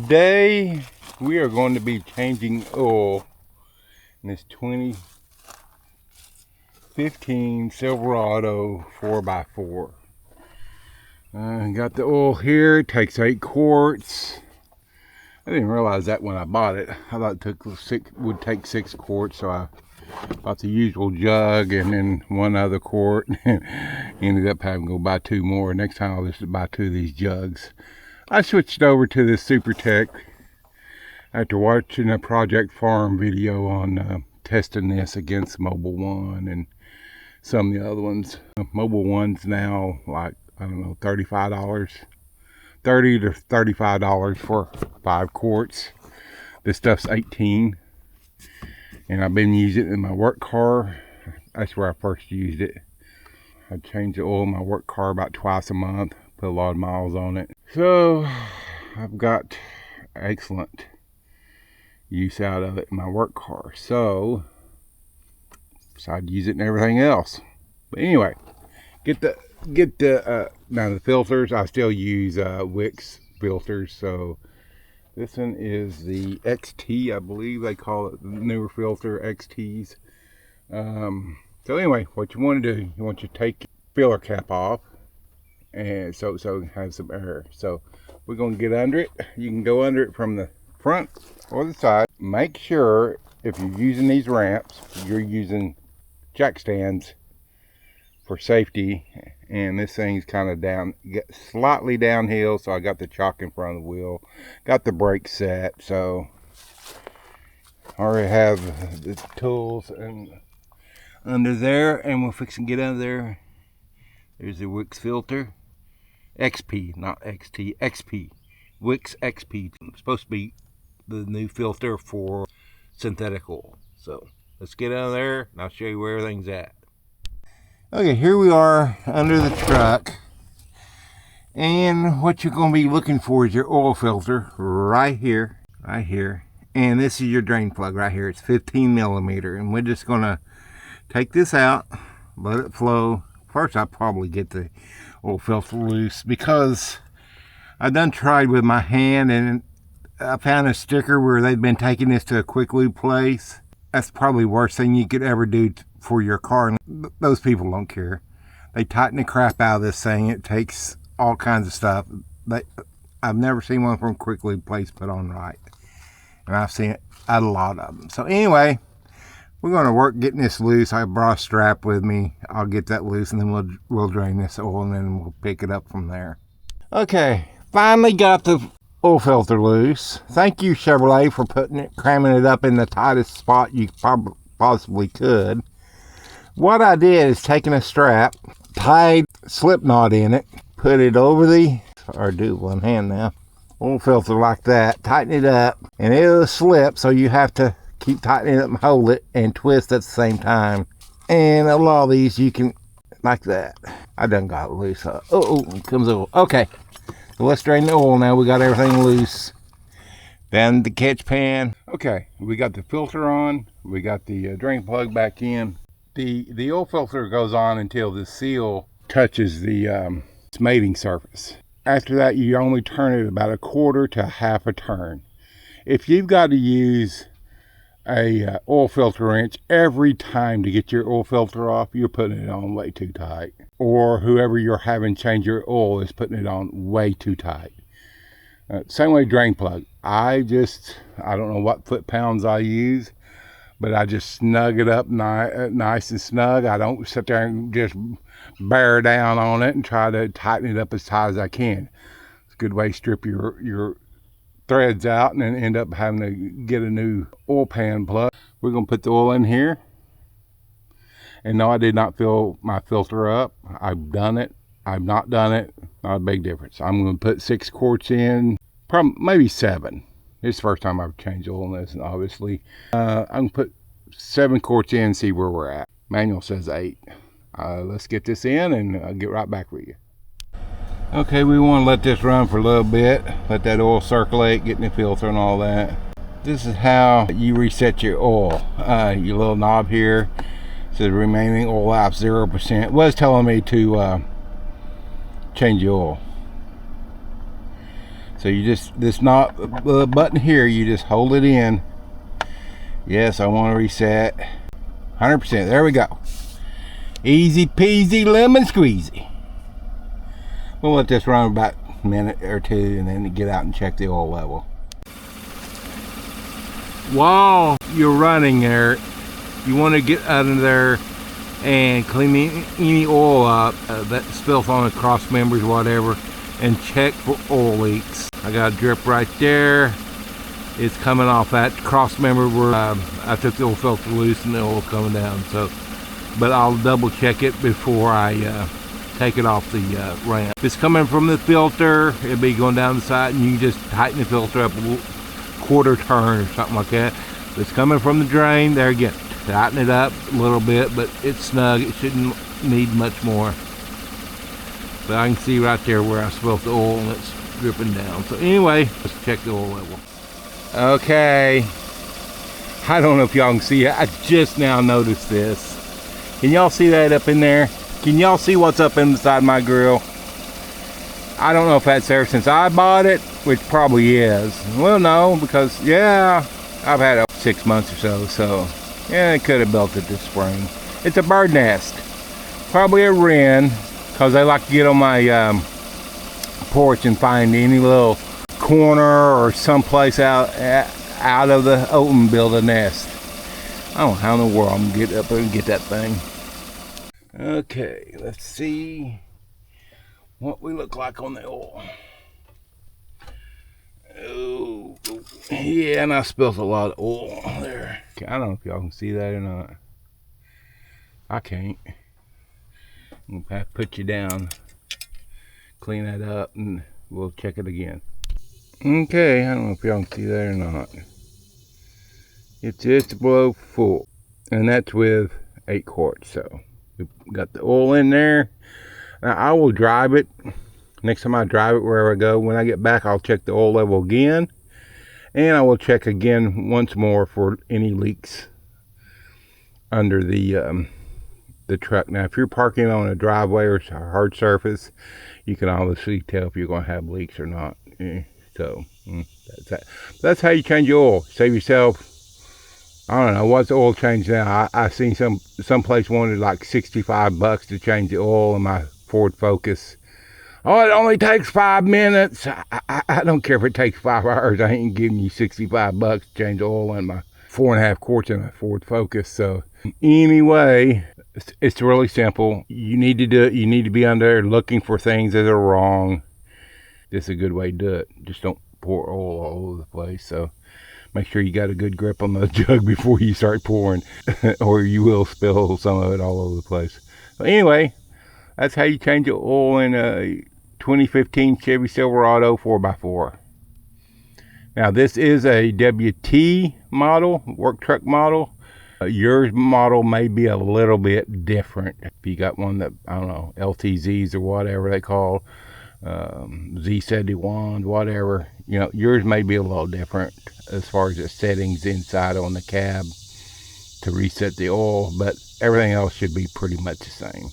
Today we are going to be changing oil in this 2015 Silverado 4x4. Got the oil here. It takes 8 quarts. I didn't realize that when I bought it. I thought it would take 6 quarts, so I bought the usual jug and then one other quart. Ended up having to go buy 2 more. Next time I'll just buy 2 of these jugs. I switched over to this Super Tech after watching a Project Farm video on testing this against Mobile One and some of the other ones. Mobile One's now like, I don't know, $35, $30 to $35 for 5 quarts. This stuff's 18, and I've been using it in my work car. That's where I first used it. I change the oil in my work car about twice a month. Put a lot of miles on it. So I've got excellent use out of it in my work car. So decided to use it in everything else. But anyway, now the filters. I still use Wix filters. So this one is the XT, I believe they call it, the newer filter, XTs. So anyway, what you want to do, you want to take the filler cap off, and so it has some air. So we're going to get under it. You can go under it from the front or the side. Make sure if you're using these ramps, you're using jack stands for safety. And this thing's kind of slightly downhill, so I got the chock in front of the wheel, got the brake set. So I already have the tools and under there, and we'll fix and get under there. There's the Wix filter. XP, not XT, XP. Wix XP. It's supposed to be the new filter for synthetic oil. So let's get out of there and I'll show you where everything's at. Okay, here we are under the truck. And what you're going to be looking for is your oil filter right here. Right here. And this is your drain plug right here. It's 15 millimeter. And we're just going to take this out, let it flow. First, I'll probably get the oil filter loose because I done tried with my hand, and I found a sticker where they'd been taking this to a quick lube place. That's probably the worst thing you could ever do for your car. And those people don't care. They tighten the crap out of this thing. It takes all kinds of stuff. I've never seen one from a quick lube place put on right, and I've seen it at a lot of them. So anyway, we're going to work getting this loose. I brought a strap with me. I'll get that loose, and then we'll drain this oil, and then we'll pick it up from there. Okay, finally got the oil filter loose. Thank you, Chevrolet, for cramming it up in the tightest spot you possibly could. What I did is taking a strap, tied slip knot in it, put it over or do one hand now, oil filter like that, tighten it up, and it'll slip, so you have to keep tightening it up and hold it and twist at the same time. And a lot of these you can, like that. I done got it loose. Oh, it comes over. Okay, so let's drain the oil now. We got everything loose. Then the catch pan. Okay, we got the filter on. We got the drain plug back in. The oil filter goes on until the seal touches the mating surface. After that, you only turn it about 1/4 to 1/2 turn. If you've got to use a oil filter wrench every time to get your oil filter off, you're putting it on way too tight, or whoever you're having change your oil is putting it on way too tight. Same way drain plug. I don't know what foot pounds I use, but I just snug it up nice and snug. I don't sit there and just bear down on it and try to tighten it up as tight as I can. It's a good way to strip your threads out and then end up having to get a new oil pan plug. We're going to put the oil in here. And no, I did not fill my filter up. I've done it. I've not done it. Not a big difference. I'm going to put 6 quarts in, probably maybe 7. This is the first time I've changed oil in this, obviously. I'm going to put 7 quarts in and see where we're at. Manual says 8. Let's get this in and I'll get right back with you. Okay, we want to let this run for a little bit, let that oil circulate, get in the filter and all that. This is how you reset your oil. Your little knob here says remaining oil life 0%. It was telling me to change the oil. So you just, this button here, you just hold it in. Yes, I want to reset. 100%. There we go. Easy peasy lemon squeezy. We'll let this run about a minute or two and then get out and check the oil level. While you're running there, you want to get under there and clean any oil up that spills on the cross members, whatever, and check for oil leaks. I got a drip right there. It's coming off that cross member where I took the oil filter loose and the oil coming down. So, but I'll double check it before I take it off the ramp. If it's coming from the filter, it'll be going down the side, and you can just tighten the filter up a quarter turn or something like that. If it's coming from the drain, there again, tighten it up a little bit, but it's snug. It shouldn't need much more. But I can see right there where I spilled the oil and it's dripping down. So anyway, let's check the oil level. Okay, I don't know if y'all can see it. I just now noticed this. Can y'all see that up in there? Can y'all see what's up inside my grill? I don't know if that's there since I bought it, which probably is. Well, no, because yeah, I've had it 6 months or so. So yeah, it could have built it this spring. It's a bird nest, probably a wren, because they like to get on my porch and find any little corner or someplace out of the open, build a nest. I don't know how in the world I'm gonna get up there and get that thing. Okay, let's see what we look like on the oil. Oh, yeah, and I spilled a lot of oil there. I don't know if y'all can see that or not. I can't. I'm gonna have to put you down, clean that up, and we'll check it again. Okay, I don't know if y'all can see that or not. It's just below full, and that's with 8 quarts. So we've got the oil in there. Now I will drive it. Next time I drive it wherever I go, when I get back, I'll check the oil level again, and I will check again once more for any leaks under the truck. Now, if you're parking on a driveway or hard surface, you can obviously tell if you're going to have leaks or not. So that's how you change your oil. Save yourself, I don't know, what's the oil change now? I seen some place wanted like $65 to change the oil in my Ford Focus. Oh, it only takes 5 minutes. I don't care if it takes 5 hours. I ain't giving you $65 to change the oil in my 4.5 quarts in my Ford Focus. So anyway, it's really simple. You need to do it. You need to be under there looking for things that are wrong. This is a good way to do it. Just don't pour oil all over the place. So make sure you got a good grip on the jug before you start pouring, or you will spill some of it all over the place. So anyway, that's how you change the oil in a 2015 Chevy Silverado 4x4. Now this is a WT model, work truck model. Your model may be a little bit different. If you got one that, I don't know, LTZs or whatever they call, Z71, whatever, you know, yours may be a little different as far as the settings inside on the cab to reset the oil, but everything else should be pretty much the same.